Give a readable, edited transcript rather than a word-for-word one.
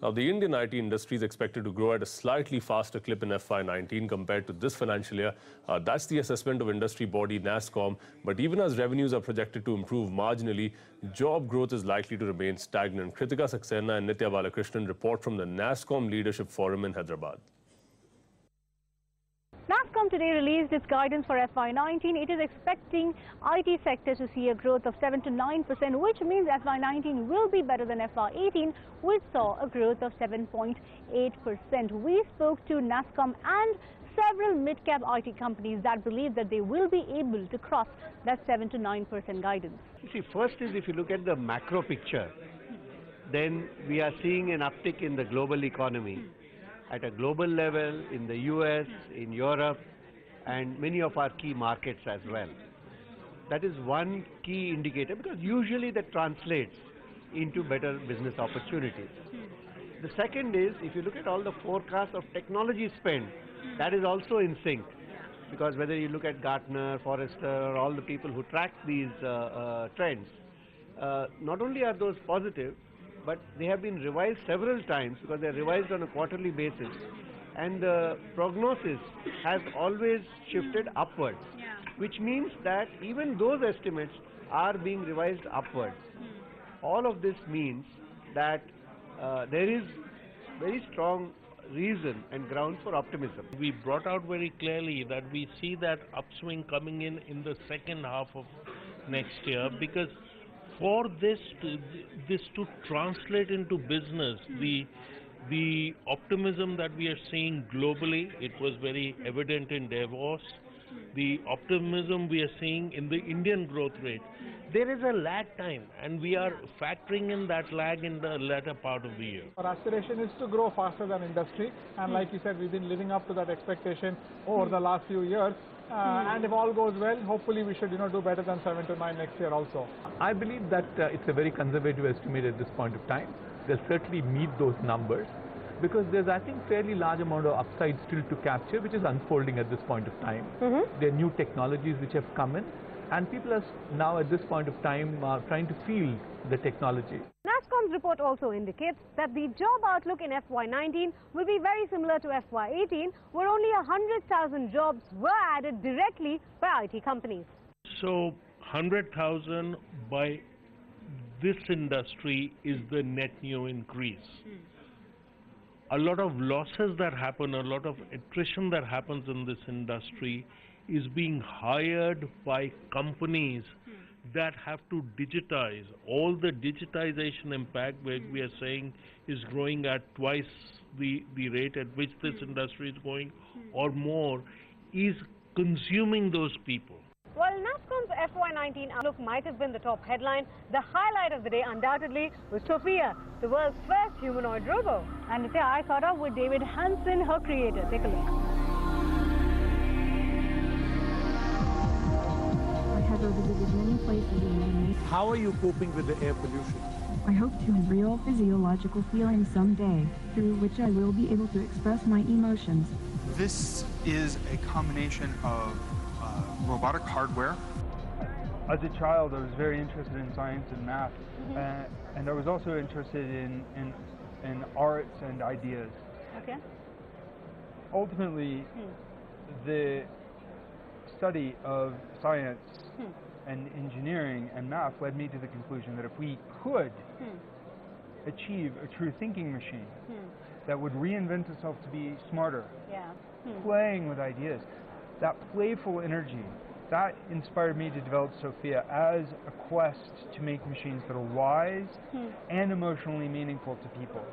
Now, the Indian IT industry is expected to grow at a slightly faster clip in FY19 compared to this financial year. That's the assessment of industry body NASSCOM. But even as revenues are projected to improve marginally, job growth is likely to remain stagnant. Kritika, Saxena and Nithya Balakrishnan report from the NASSCOM Leadership Forum in Hyderabad. NASSCOM today released its guidance for FY19. It is expecting IT sector to see a growth of 7 to 9%, which means FY19 will be better than FY18, which saw a growth of 7.8%. We spoke to NASSCOM and several mid-cap IT companies that believe that they will be able to cross that 7 to 9% guidance. See, first is if you look at the macro picture, then we are seeing an uptick in the global economy. At a global level, in the US, in Europe, and many of our key markets as well. That is one key indicator, because usually that translates into better business opportunities. The second is, if you look at all the forecasts of technology spend, that is also in sync. Because whether you look at Gartner, Forrester, or all the people who track these trends, not only are those positive, but they have been revised several times, because they are revised on a quarterly basis, and the prognosis has always shifted upwards, which means that even those estimates are being revised upwards. All of this means that there is very strong reason and ground for optimism. We brought out very clearly that we see that upswing coming in the second half of next year, because for this to translate into business, the optimism that we are seeing globally, it was very evident in Davos. The optimism we are seeing in the Indian growth rate, there is a lag time, and we are factoring in that lag in the latter part of the year. Our aspiration is to grow faster than industry, and like you said, we've been living up to that expectation over the last few years. And if all goes well, hopefully we should do better than 7 to 9 next year also. I believe that it's a very conservative estimate at this point of time. They'll certainly meet those numbers, because there's, I think, fairly large amount of upside still to capture, which is unfolding at this point of time. There are new technologies which have come in, and people are now at this point of time trying to feel the technology. NASSCOM's report also indicates that the job outlook in FY19 will be very similar to FY18, where only 100,000 jobs were added directly by IT companies. So 100,000 by this industry is the net new increase. A lot of losses that happen, a lot of attrition that happens in this industry is being hired by companies that have to digitize. All the digitization impact, where we are saying is growing at twice the rate at which this industry is going, or more, is consuming those people. While NASSCOM's FY19 outlook might have been the top headline, the highlight of the day undoubtedly was Sophia, the world's first humanoid robo. And Nithya, I caught up with David Hansen, her creator. Take a look. I have visited many places in the How are you coping with the air pollution? I hope to have real physiological feelings someday, through which I will be able to express my emotions. This is a combination of robotic hardware. As a child, I was very interested in science and math, and I was also interested in arts and ideas. Okay. Ultimately, the study of science and engineering and math led me to the conclusion that if we could achieve a true thinking machine that would reinvent itself to be smarter, playing with ideas, that playful energy, that inspired me to develop Sophia as a quest to make machines that are wise and emotionally meaningful to people.